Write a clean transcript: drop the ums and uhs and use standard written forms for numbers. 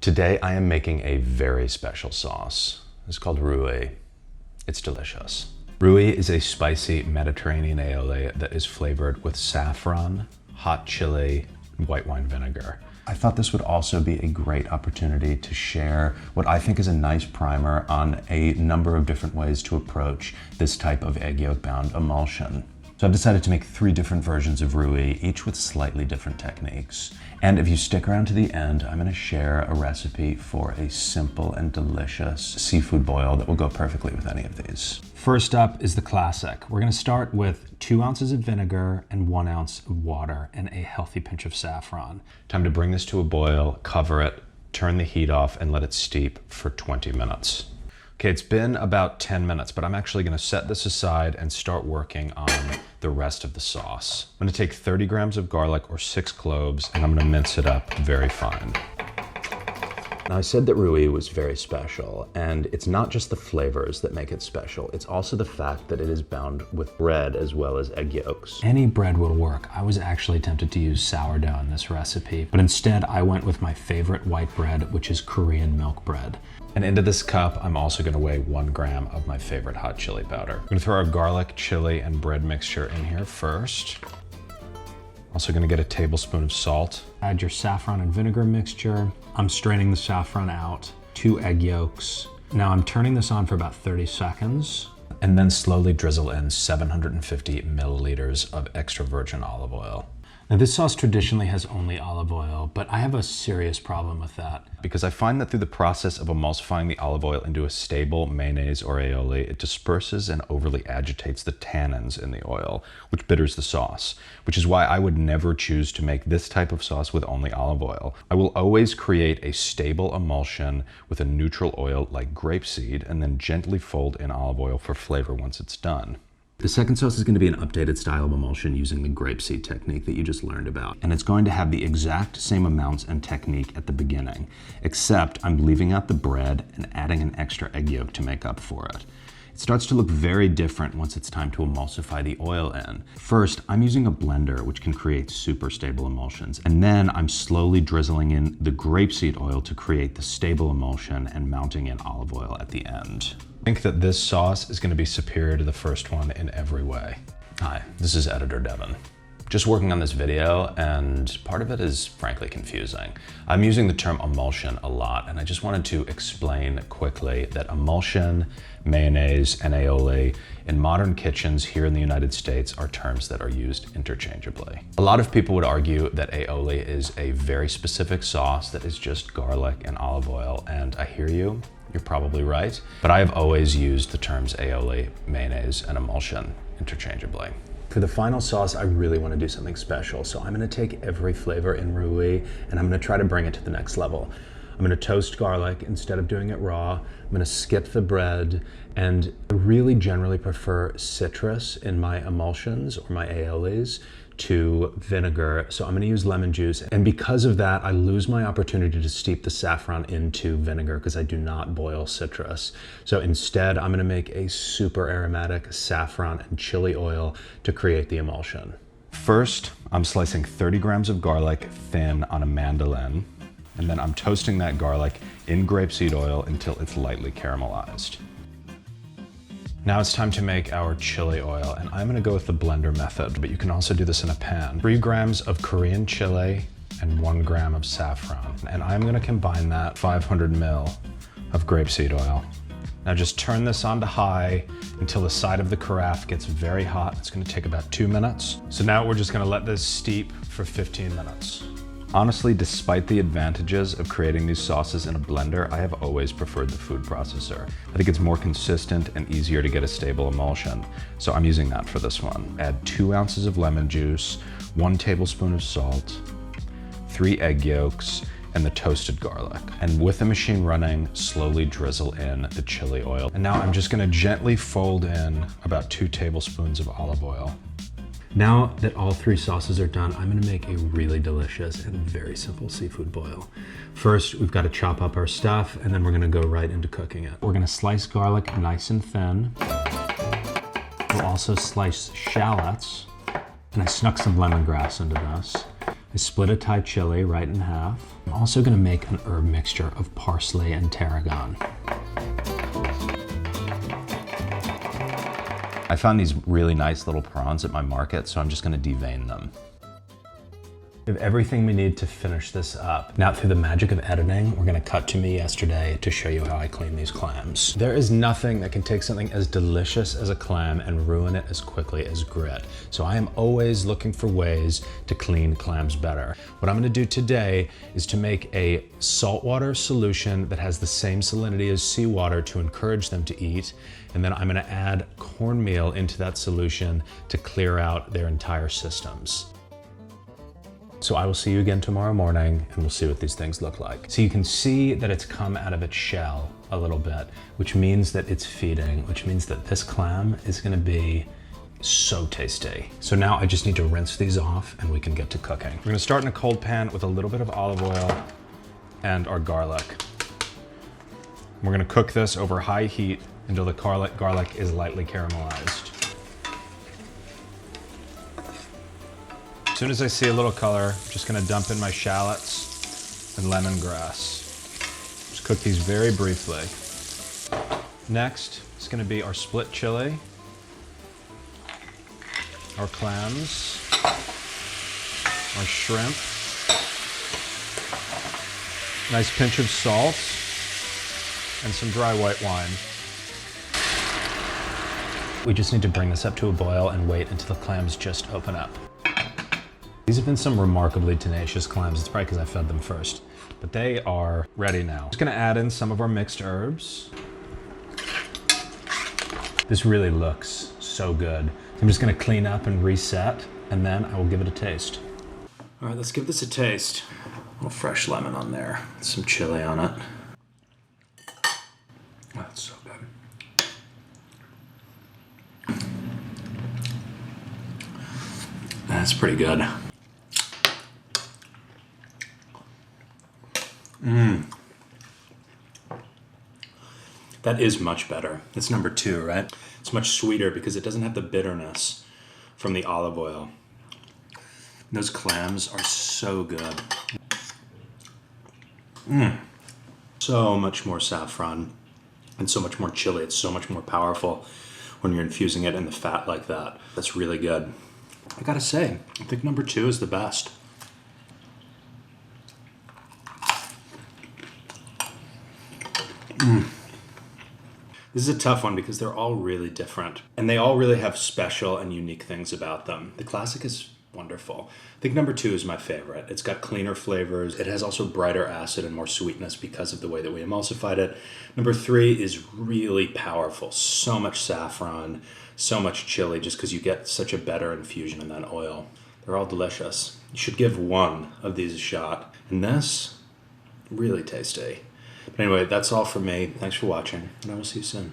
Today I am making a very special sauce. It's called Rouille. It's delicious. Rouille is a spicy Mediterranean aioli that is flavored with saffron, hot chili, and white wine vinegar. I thought this would also be a great opportunity to share what I think is a nice primer on a number of different ways to approach this type of egg yolk bound emulsion. So I've decided to make 3 different versions of Rouille, each with slightly different techniques. And if you stick around to the end, I'm gonna share a recipe for a simple and delicious seafood boil that will go perfectly with any of these. First up is the classic. We're gonna start with 2 ounces of vinegar and 1 ounce of water and a healthy pinch of saffron. Time to bring this to a boil, cover it, turn the heat off, and let it steep for 20 minutes. Okay, it's been about 10 minutes, but I'm actually gonna set this aside and start working on the rest of the sauce. I'm gonna take 30 grams of garlic or 6 cloves, and I'm gonna mince it up very fine. Now I said that Rouille was very special, and it's not just the flavors that make it special, it's also the fact that it is bound with bread as well as egg yolks. Any bread will work. I was actually tempted to use sourdough in this recipe, but instead I went with my favorite white bread, which is Korean milk bread. And into this cup, I'm also gonna weigh 1 gram of my favorite hot chili powder. I'm gonna throw our garlic, chili, and bread mixture in here first. Also gonna get a tablespoon of salt. Add your saffron and vinegar mixture. I'm straining the saffron out, 2 egg yolks. Now I'm turning this on for about 30 seconds, and then slowly drizzle in 750 milliliters of extra virgin olive oil. Now this sauce traditionally has only olive oil, but I have a serious problem with that. Because I find that through the process of emulsifying the olive oil into a stable mayonnaise or aioli, it disperses and overly agitates the tannins in the oil, which bitters the sauce, which is why I would never choose to make this type of sauce with only olive oil. I will always create a stable emulsion with a neutral oil like grapeseed and then gently fold in olive oil for flavor once it's done. The second sauce is going to be an updated style of emulsion using the grapeseed technique that you just learned about. And it's going to have the exact same amounts and technique at the beginning, except I'm leaving out the bread and adding an extra egg yolk to make up for it. It starts to look very different once it's time to emulsify the oil in. First, I'm using a blender, which can create super stable emulsions. And then I'm slowly drizzling in the grapeseed oil to create the stable emulsion and mounting in olive oil at the end. I think that this sauce is gonna be superior to the first one in every way. Hi, this is Editor Devin. Just working on this video, and part of it is frankly confusing. I'm using the term emulsion a lot, and I just wanted to explain quickly that emulsion, mayonnaise, and aioli in modern kitchens here in the United States are terms that are used interchangeably. A lot of people would argue that aioli is a very specific sauce that is just garlic and olive oil, and I hear you. You're probably right, but I have always used the terms aioli, mayonnaise, and emulsion interchangeably. For the final sauce, I really want to do something special, so I'm going to take every flavor in Rouille and I'm going to try to bring it to the next level. I'm going to toast garlic instead of doing it raw. I'm going to skip the bread, and I really generally prefer citrus in my emulsions or my aiolis to vinegar, so I'm going to use lemon juice. And because of that, I lose my opportunity to steep the saffron into vinegar because I do not boil citrus. So instead, I'm going to make a super aromatic saffron and chili oil to create the emulsion. First, I'm slicing 30 grams of garlic thin on a mandolin, and then I'm toasting that garlic in grapeseed oil until it's lightly caramelized. Now it's time to make our chili oil, and I'm gonna go with the blender method, but you can also do this in a pan. 3 grams of Korean chili and 1 gram of saffron. And I'm gonna combine that 500 ml of grapeseed oil. Now just turn this on to high until the side of the carafe gets very hot. It's gonna take about 2 minutes. So now we're just gonna let this steep for 15 minutes. Honestly, despite the advantages of creating these sauces in a blender, I have always preferred the food processor. I think it's more consistent and easier to get a stable emulsion. So I'm using that for this one. Add 2 ounces of lemon juice, 1 tablespoon of salt, 3 egg yolks, and the toasted garlic. And with the machine running, slowly drizzle in the chili oil. And now I'm just gonna gently fold in about 2 tablespoons of olive oil. Now that all 3 sauces are done, I'm gonna make a really delicious and very simple seafood boil. First, we've got to chop up our stuff, and then we're gonna go right into cooking it. We're gonna slice garlic nice and thin. We'll also slice shallots, and I snuck some lemongrass into this. I split a Thai chili right in half. I'm also gonna make an herb mixture of parsley and tarragon. I found these really nice little prawns at my market, so I'm just gonna devein them. We have everything we need to finish this up. Now, through the magic of editing, we're gonna cut to me yesterday to show you how I clean these clams. There is nothing that can take something as delicious as a clam and ruin it as quickly as grit. So I am always looking for ways to clean clams better. What I'm gonna do today is to make a saltwater solution that has the same salinity as seawater to encourage them to eat. And then I'm gonna add cornmeal into that solution to clear out their entire systems. So I will see you again tomorrow morning and we'll see what these things look like. So you can see that it's come out of its shell a little bit, which means that it's feeding, which means that this clam is gonna be so tasty. So now I just need to rinse these off and we can get to cooking. We're gonna start in a cold pan with a little bit of olive oil and our garlic. We're gonna cook this over high heat until the garlic is lightly caramelized. As soon as I see a little color, I'm just gonna dump in my shallots and lemongrass. Just cook these very briefly. Next, it's gonna be our split chili, our clams, our shrimp, nice pinch of salt, and some dry white wine. We just need to bring this up to a boil and wait until the clams just open up. These have been some remarkably tenacious clams. It's probably because I fed them first, but they are ready now. Just gonna add in some of our mixed herbs. This really looks so good. I'm just gonna clean up and reset, and then I will give it a taste. All right, let's give this a taste. A little fresh lemon on there, some chili on it. Oh, that's so good. That's pretty good. That is much better. It's number 2, right? It's much sweeter because it doesn't have the bitterness from the olive oil. Those clams are so good. So much more saffron and so much more chili. It's so much more powerful when you're infusing it in the fat like that. That's really good. I gotta say, I think number 2 is the best. This is a tough one because they're all really different and they all really have special and unique things about them. The classic is wonderful. I think number 2 is my favorite. It's got cleaner flavors. It has also brighter acid and more sweetness because of the way that we emulsified it. Number 3 is really powerful. So much saffron, so much chili, just because you get such a better infusion in that oil. They're all delicious. You should give one of these a shot. And this, really tasty. But anyway, that's all from me. Thanks for watching, and I will see you soon.